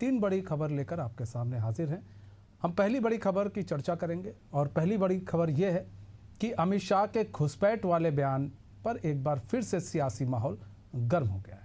तीन बड़ी खबर लेकर आपके सामने हाजिर हैं। हम पहली बड़ी खबर की चर्चा करेंगे और पहली बड़ी खबर यह है कि अमित शाह के घुसपैठ वाले बयान पर एक बार फिर से सियासी माहौल गर्म हो गया है।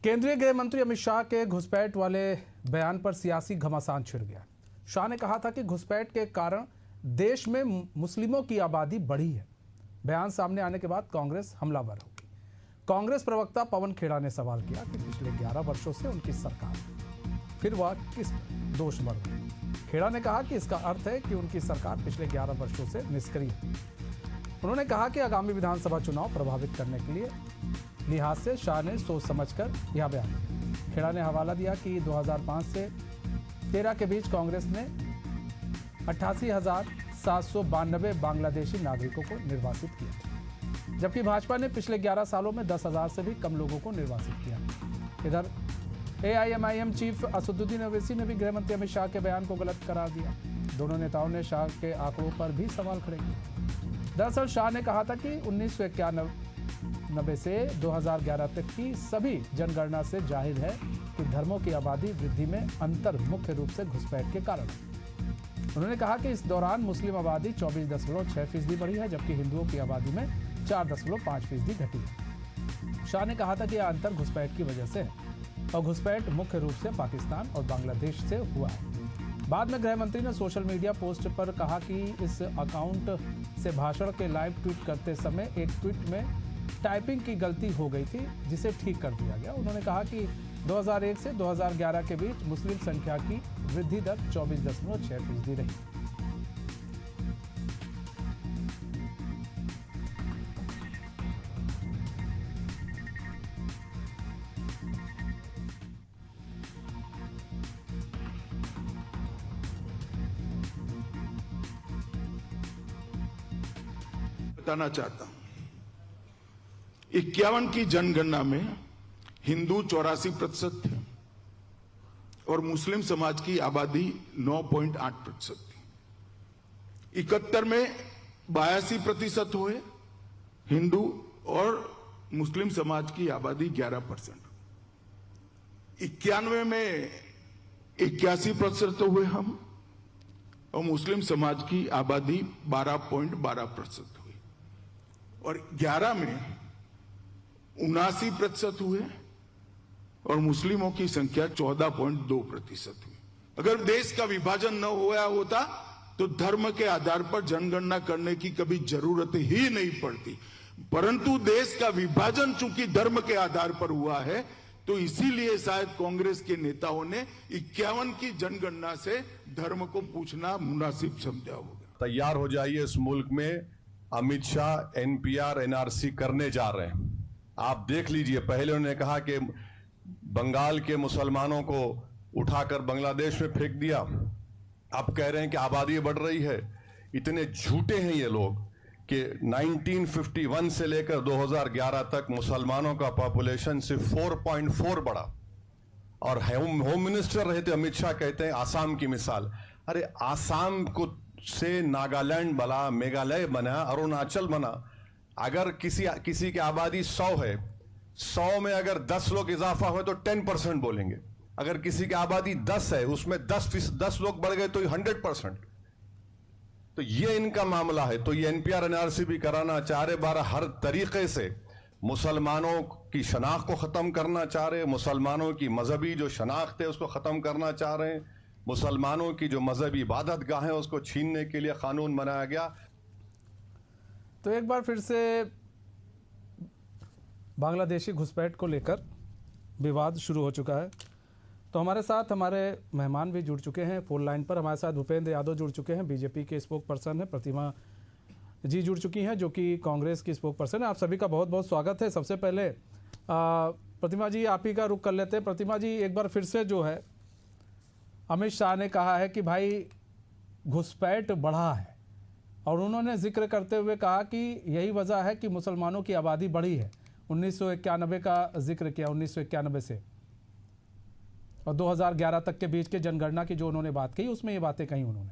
केंद्रीय गृह मंत्री अमित शाह के घुसपैठ वाले बयान पर सियासी घमासान छिड़ गया। शाह ने कहा था कि घुसपैठ के कारण देश में मुस्लिमों की आबादी बढ़ी है। बयान सामने आने के बाद कांग्रेस हमलावर हो गई। कांग्रेस प्रवक्ता पवन खेड़ा ने सवाल किया कि पिछले 11 वर्षों से उनकी सरकार, फिर वह किस दोष बढ़ गई। खेड़ा ने कहा कि इसका अर्थ है कि उनकी सरकार पिछले 11 वर्षों से निष्क्रिय थी। उन्होंने कहा कि आगामी विधानसभा चुनाव प्रभावित करने के लिए लिहाज से शाह ने सोच समझकर यह बयान दिया। खेड़ा ने हवाला दिया कि 2005 से 13 के बीच कांग्रेस ने 88,792 बांग्लादेशी नागरिकों को निर्वासित किया, जबकि भाजपा ने पिछले 11 सालों में 10,000 से भी कम लोगों को निर्वासित किया। इधर AIMIM चीफ असदुद्दीन ओवैसी ने भी गृह मंत्री अमित शाह के बयान को गलत करार दिया। दोनों नेताओं ने शाह के आंकड़ों पर भी सवाल खड़े किए। दरअसल शाह ने कहा था कि 1991 से 2011 तक की सभी जनगणना से जाहिर है कि धर्मों की आबादी वृद्धि में अंतर मुख्य रूप से घुसपैठ के कारण है। उन्होंने कहा कि इस दौरान मुस्लिम आबादी 24.6% बढ़ी है, जबकि हिंदुओं की आबादी में 4.5% घटी है। शाह ने कहा था कि यह अंतर घुसपैठ की वजह से है और घुसपैठ मुख्य रूप से पाकिस्तान और बांग्लादेश से हुआ है। बाद में गृह मंत्री ने सोशल मीडिया पोस्ट पर कहा कि इस अकाउंट से भाषण के लाइव ट्वीट करते समय एक ट्वीट में टाइपिंग की गलती हो गई थी, जिसे ठीक कर दिया गया। उन्होंने कहा कि 2001 से 2011 के बीच मुस्लिम संख्या की वृद्धि दर 24.6% रही। बताना चाहता हूं, 51 की जनगणना में हिंदू 84% थे और मुस्लिम समाज की आबादी 9.8% थी। 71 में 82% हुए हिंदू और मुस्लिम समाज की आबादी 11%। 91 में 81% हुए हम और मुस्लिम समाज की आबादी 12.12% हुई और 11 में 79% हुए और मुस्लिमों की संख्या 14.2% हुई। अगर देश का विभाजन न हुआ होता तो धर्म के आधार पर जनगणना करने की कभी जरूरत ही नहीं पड़ती, परंतु देश का विभाजन चूंकि धर्म के आधार पर हुआ है तो इसीलिए शायद कांग्रेस के नेताओं ने 51 की जनगणना से धर्म को पूछना मुनासिब समझा होगा। तैयार हो जाइए, इस मुल्क में अमित शाह NPR NRC करने जा रहे हैं। आप देख लीजिए, पहले उन्होंने कहा कि बंगाल के मुसलमानों को उठाकर बांग्लादेश में फेंक दिया, अब कह रहे हैं कि आबादी बढ़ रही है। इतने झूठे हैं ये लोग कि 1951 से लेकर 2011 तक मुसलमानों का पॉपुलेशन सिर्फ 4.4 बढ़ा और होम मिनिस्टर रहे थे अमित शाह, कहते हैं आसाम की मिसाल। अरे आसाम को से नागालैंड बना, मेघालय बना, अरुणाचल बना। अगर किसी की आबादी 100 है, 100 में अगर 10 लोग इजाफा हुए तो 10% बोलेंगे। अगर किसी की आबादी 10 है, उसमें 10 लोग बढ़ गए तो 100%। तो ये इनका मामला है। तो ये NPR NRC भी कराना चाह रहे, 12 हर तरीके से मुसलमानों की शनाख्त को खत्म करना चाह रहे, मुसलमानों की मजहबी जो शनाख्त है उसको खत्म करना चाह रहे हैं, मुसलमानों की जो मजहबी इबादत गाह है उसको छीनने के लिए कानून बनाया गया। तो एक बार फिर से बांग्लादेशी घुसपैठ को लेकर विवाद शुरू हो चुका है। तो हमारे साथ हमारे मेहमान भी जुड़ चुके हैं फोन लाइन पर। हमारे साथ भूपेंद्र यादव जुड़ चुके हैं, बीजेपी के स्पोक पर्सन है। प्रतिमा जी जुड़ चुकी हैं, जो कि कांग्रेस की स्पोक पर्सन है। आप सभी का बहुत बहुत स्वागत है। सबसे पहले प्रतिमा जी, आप ही का रुख कर लेते हैं। प्रतिमा जी, एक बार फिर से जो है अमित शाह ने कहा है कि भाई घुसपैठ बढ़ा है और उन्होंने जिक्र करते हुए कहा कि यही वजह है कि मुसलमानों की आबादी बढ़ी है। 1991 का जिक्र किया, 1991 से और 2011 तक के बीच के जनगणना की जो उन्होंने बात कही, उसमें ये बातें कही उन्होंने।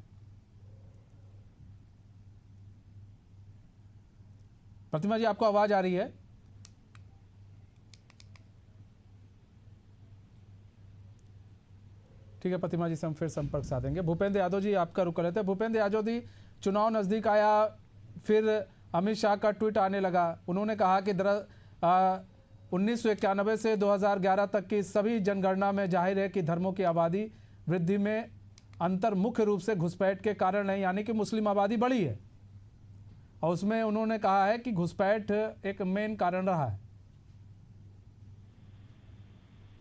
प्रतिमा जी, आपको आवाज आ रही है? ठीक है, प्रतिमा जी से हम फिर संपर्क साधेंगे। भूपेंद्र यादव जी, आपका रुक लेते हैं। भूपेंद्र यादव जी, चुनाव नजदीक आया, फिर अमित शाह का ट्वीट आने लगा। उन्होंने कहा कि 1991 से 2011 तक की सभी जनगणना में जाहिर है कि धर्मों की आबादी वृद्धि में अंतर मुख्य रूप से घुसपैठ के कारण है, यानी कि मुस्लिम आबादी बढ़ी है, और उसमें उन्होंने कहा है कि घुसपैठ एक मेन कारण रहा है।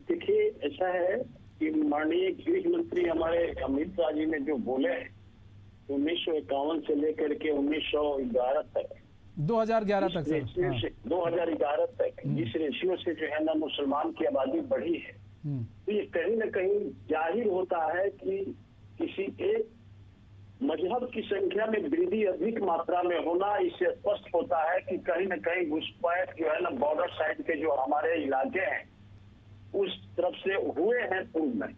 देखिए, ऐसा है कि माननीय गृह मंत्री हमारे अमित शाह जी ने जो बोले 1951 से लेकर के 1911 तक, 2011 तक सर, 2011 तक जिस रेशियो से जो है ना मुसलमान की आबादी बढ़ी है, तो ये कहीं ना कहीं जाहिर होता है कि किसी एक मजहब की संख्या में वृद्धि अधिक मात्रा में होना, इससे स्पष्ट होता है कि कहीं न कहीं घुसपैठ जो है ना बॉर्डर साइड के जो हमारे इलाके हैं उस तरफ से हुए हैं पूर्व में।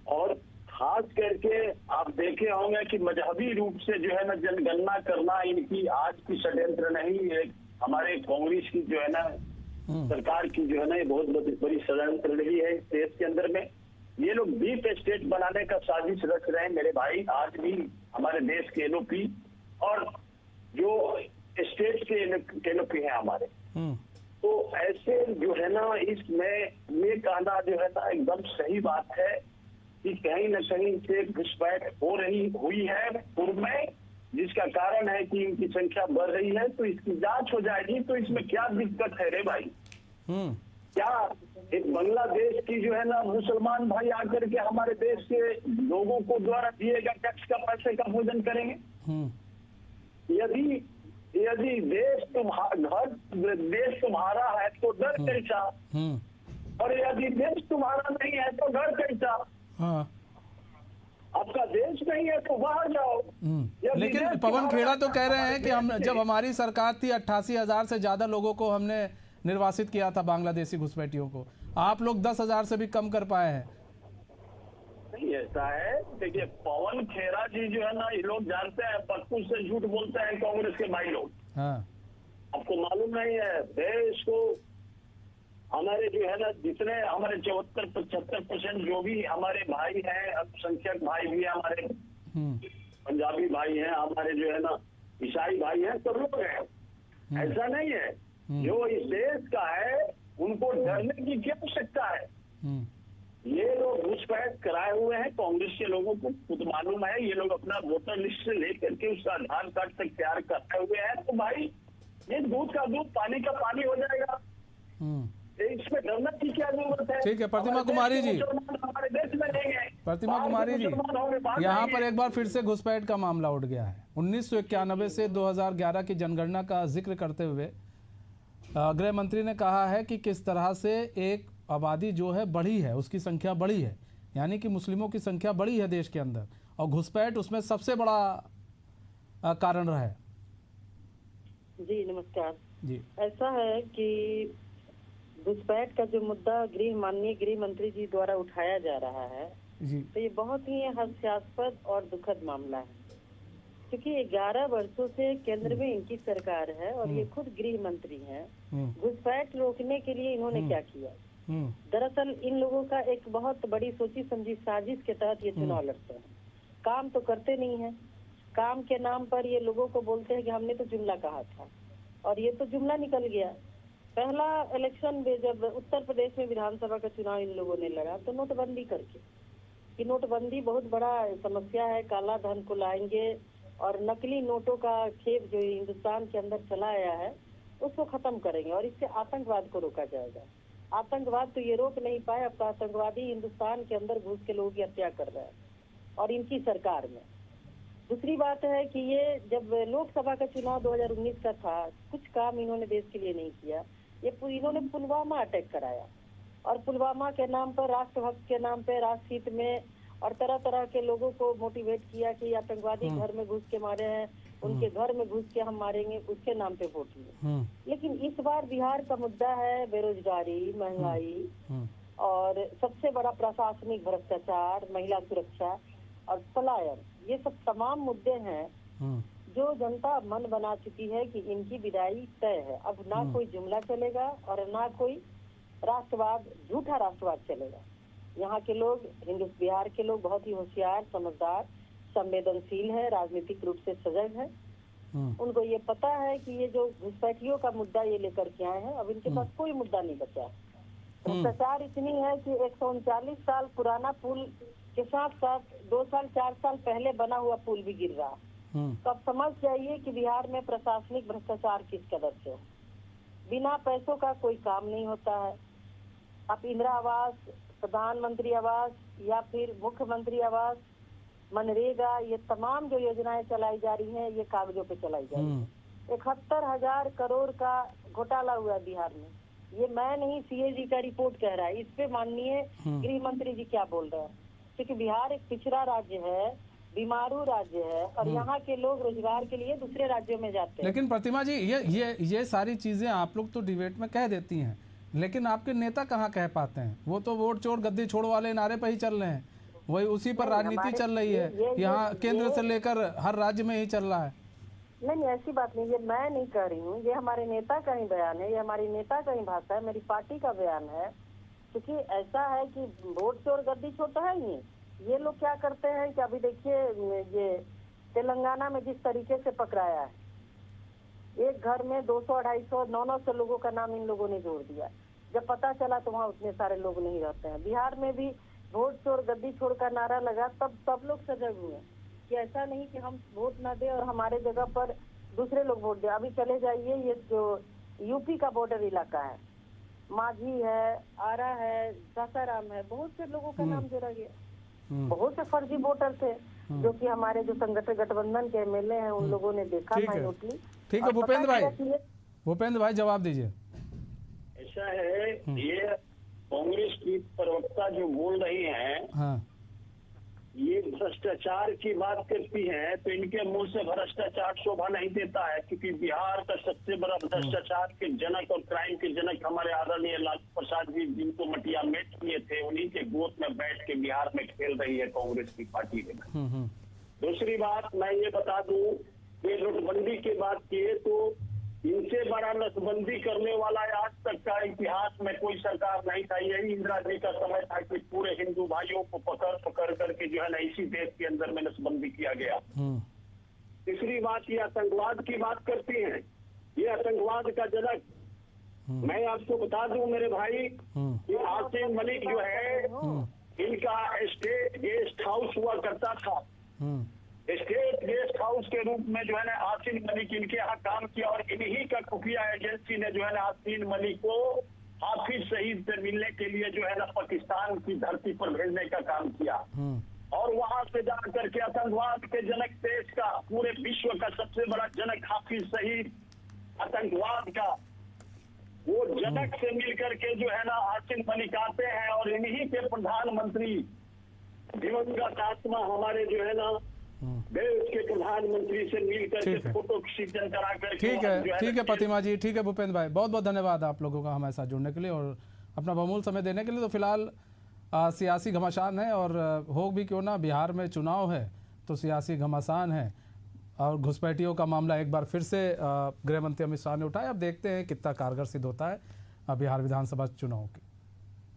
और खास करके आप देखे होंगे कि मजहबी रूप से जो है ना जनगणना करना इनकी आज की षड्यंत्र नहीं, एक हमारे कांग्रेस की जो है ना सरकार की जो है ना ये बहुत बड़ी षड्यंत्र रही है इस देश के अंदर में। ये लोग डीप स्टेट बनाने का साजिश रच रहे हैं मेरे भाई। आज भी हमारे देश के एलओपी और जो स्टेट के एलओपी है हमारे, तो ऐसे जो है ना इसमें ये कहना जो है ना एकदम सही बात है कि कहीं न कहीं से घुसपैठ हुई है पूर्व में, जिसका कारण है कि इनकी संख्या बढ़ रही है। तो इसकी जांच हो जाएगी, तो इसमें क्या दिक्कत है रे भाई? क्या एक बांग्लादेश की जो है ना मुसलमान भाई आकर के हमारे देश के लोगों को द्वारा दिए गए टैक्स का पैसे का भोजन करेंगे? यदि देश तुम्हारा है तो डर कैसा, और यदि देश तुम्हारा नहीं है तो डर कैसा? आपका देश नहीं है तो बाहर जाओ। लेकिन पवन खेड़ा तो कह रहे हैं कि हम जब हमारी सरकार थी 88,000 से ज्यादा लोगों को हमने निर्वासित किया था, बांग्लादेशी घुसपैठियों को। आप लोग 10,000 से भी कम कर पाए हैं। नहीं ऐसा है, देखिए पवन खेड़ा जी जो है ना, ये लोग जानते हैं पक्कू से झूठ बोलते हैं कांग्रेस के भाई लोग। आपको मालूम नहीं है, देश को हमारे जो है ना जितने हमारे 74-75% जो भी हमारे भाई हैं, अल्पसंख्यक भाई भी है हमारे, पंजाबी भाई हैं हमारे, जो है ना ईसाई भाई हैं, सब लोग हैं। ऐसा नहीं है, जो इस देश का है उनको डरने की क्या आवश्यकता है? ये लोग घुसपैठ कराए हुए हैं, कांग्रेस के लोगों को खुद मालूम है। ये लोग अपना वोटर लिस्ट से लेकर के उसका आधार कार्ड तक तैयार कराए हुए हैं। तो भाई ये दूध का दूध पानी का पानी हो जाएगा, इसमें डरने की क्या जरूरत है? ठीक है, प्रतिमा कुमारी जी, हमारे देश में नहीं है। प्रतिमा कुमारी जी, यहाँ पर एक बार फिर से घुसपैठ का मामला उठ गया है। 1991 से 2011 की जनगणना का जिक्र करते हुए गृह मंत्री ने कहा है कि किस तरह से एक आबादी जो है बढ़ी है, उसकी संख्या बढ़ी है, यानी कि मुस्लिमों की संख्या बढ़ी है देश के अंदर, और घुसपैठ उसमें सबसे बड़ा कारण रहा है। जी नमस्कार जी। ऐसा है कि घुसपैठ का जो मुद्दा माननीय गृह मंत्री जी द्वारा उठाया जा रहा है जी, तो ये बहुत ही हास्यास्पद और दुखद मामला है, क्योंकि 11 वर्षों से केंद्र में इनकी सरकार है और ये खुद गृह मंत्री हैं। घुसपैठ रोकने के लिए इन्होंने क्या किया? दरअसल इन लोगों का एक बहुत बड़ी सोची समझी साजिश के तहत ये चुनाव लड़ते हैं। काम तो करते नहीं है, काम के नाम पर ये लोगों को बोलते हैं कि हमने तो जुमला कहा था, और ये तो जुमला निकल गया। पहला इलेक्शन में जब उत्तर प्रदेश में विधानसभा का चुनाव इन लोगों ने लड़ा तो नोटबंदी करके, कि नोटबंदी बहुत बड़ा समस्या है, काला धन को लाएंगे और नकली नोटों का खेप जो हिंदुस्तान के अंदर चला आया है उसको खत्म करेंगे और इससे आतंकवाद को रोका जाएगा। आतंकवाद तो ये रोक नहीं पाए, अब तो आतंकवादी हिंदुस्तान के अंदर घुस के लोगों की हत्या कर रहा है और इनकी सरकार में। दूसरी बात है कि ये जब लोकसभा का चुनाव 2019 का था, कुछ काम इन्होंने देश के लिए नहीं किया। इन्होंने पुलवामा अटैक कराया और पुलवामा के नाम पर, राष्ट्रभक्त के नाम पर, राष्ट्रहित में और तरह तरह के लोगों को मोटिवेट किया कि आतंकवादी घर में घुस के मारे हैं, उनके घर में घुस के हम मारेंगे, उसके नाम पे वोट लिए। लेकिन इस बार बिहार का मुद्दा है बेरोजगारी, महंगाई और सबसे बड़ा प्रशासनिक भ्रष्टाचार, महिला सुरक्षा और पलायन। ये सब तमाम मुद्दे हैं जो जनता मन बना चुकी है कि इनकी विदाई तय है। अब ना कोई जुमला चलेगा और ना कोई राष्ट्रवाद, झूठा राष्ट्रवाद चलेगा। यहाँ के लोग, बिहार के लोग बहुत ही होशियार, समझदार, संवेदनशील है, राजनीतिक रूप से सजग है। उनको ये पता है कि ये जो घुसपैठियों का मुद्दा ये लेकर के आए हैं, अब इनके पास कोई मुद्दा नहीं बचा। भ्रष्टाचार इतनी है कि 139 साल पुराना पुल के साथ साथ 2 साल 4 साल पहले बना हुआ पुल भी गिर रहा। तो अब समझ जाइए कि बिहार में प्रशासनिक भ्रष्टाचार किस कदर से है। बिना पैसों का कोई काम नहीं होता है। आप इंदिरा आवास, प्रधानमंत्री आवास या फिर मुख्यमंत्री आवास, मनरेगा, ये तमाम जो योजनाएं चलाई जा रही हैं, ये कागजों पे चलाई जा रही है। 71,000 करोड़ का घोटाला हुआ है बिहार में। ये मैं नहीं, सीएजी का रिपोर्ट कह रहा है। इस पे माननीय गृह मंत्री जी क्या बोल रहे हैं? क्योंकि बिहार एक पिछड़ा राज्य है, बीमारू राज्य है और यहाँ के लोग रोजगार के लिए दूसरे राज्यों में जाते हैं। लेकिन प्रतिमा जी, ये सारी चीजें आप लोग तो डिबेट में कह देती हैं, लेकिन आपके नेता कहाँ कह पाते हैं? वो तो वोट चोर गद्दी छोड़ वाले नारे पर ही चल रहे हैं, वही उसी पर राजनीति चल रही है। यहाँ केंद्र से लेकर हर राज्य में ही चल रहा है। नहीं, ऐसी बात नहीं, ये मैं नहीं कह रही हूँ, ये हमारे नेता का ही बयान है, ये हमारी नेता का ही भाषा है, मेरी पार्टी का बयान है। क्योंकि ऐसा है कि वोट चोर गद्दी छोड़ तो है ही। ये लोग क्या करते हैं कि अभी देखिए, ये तेलंगाना में जिस तरीके से पकड़ाया है, एक घर में 200, 250, 900 लोगों का नाम इन लोगों ने जोड़ दिया। जब पता चला तो वहाँ उतने सारे लोग नहीं रहते हैं। बिहार में भी वोट चोर गद्दी छोड़ का नारा लगा, तब सब लोग सजग हुए कि ऐसा नहीं कि हम वोट ना दे और हमारे जगह पर दूसरे लोग वोट दे। अभी चले जाइए, ये जो यूपी का बॉर्डर इलाका है, मांझी है, आरा है, सासाराम है, बहुत से लोगों का नाम जोड़ा गया। बहुत से फर्जी वोटर थे जो कि हमारे जो संगठन गठबंधन के एमएलए हैं, उन लोगों ने देखा माइनोटली। ठीक है भूपेंद्र भाई जवाब दीजिए। ऐसा है, ये कांग्रेस की प्रवक्ता जो बोल रही हैं, ये भ्रष्टाचार की बात करती हैं, तो इनके मुंह से भ्रष्टाचार शोभा नहीं देता है। क्योंकि बिहार का सबसे बड़ा भ्रष्टाचार के जनक और क्राइम के जनक हमारे आदरणीय लालू प्रसाद जी, जिनको मटिया मेट किए थे, उन्हीं के गोद में बैठ के बिहार में खेल रही है कांग्रेस की पार्टी में। दूसरी बात मैं ये बता दूं, ये नोटबंदी की बात किए तो इनसे बड़ा नोटबंदी करने वाला आज तक का इतिहास में कोई सरकार नहीं था। यही इंदिरा जी का समय था कि पूरे हिंदू भाइयों को पकड़ करके जो है ना इसी देश के अंदर में नोटबंदी किया गया। तीसरी बात, ये आतंकवाद की बात करती हैं, ये आतंकवाद का जनक। मैं आपको बता दूं मेरे भाई, ये आसिम मलिक जो है, इनका स्टेट गेस्ट हाउस हुआ करता था। स्टेट गेस्ट हाउस के रूप में जो है ना आसिम मलिक इनके यहाँ काम किया और इन्हीं का खुफिया एजेंसी ने जो है ना आसिम मलिक को हाफिज सईद से मिलने के लिए जो है ना पाकिस्तान की धरती पर भेजने का काम किया। और वहां से जाकर के आतंकवाद के जनक, देश का, पूरे विश्व का सबसे बड़ा जनक हाफिज सईद, आतंकवाद का वो जनक से मिलकर के जो है ना आसिम मलिक आते हैं और इन्हीं के प्रधानमंत्री दिवंगत आत्मा हमारे जो है ना देश के प्रधानमंत्री से मिलकर के फोटो खींचन करा कर। ठीक है प्रतिमा जी, ठीक है भूपेंद्र भाई, बहुत बहुत धन्यवाद आप लोगों का हमारे साथ जुड़ने के लिए और अपना बहुमूल्य समय देने के लिए। तो फिलहाल सियासी घमासान है और हो भी क्यों ना, बिहार में चुनाव है तो सियासी घमासान है और घुसपैठियों का मामला एक बार फिर से गृह मंत्री अमित शाह ने उठाया। अब देखते हैं कितना कारगर सिद्ध होता है बिहार विधानसभा चुनाव की।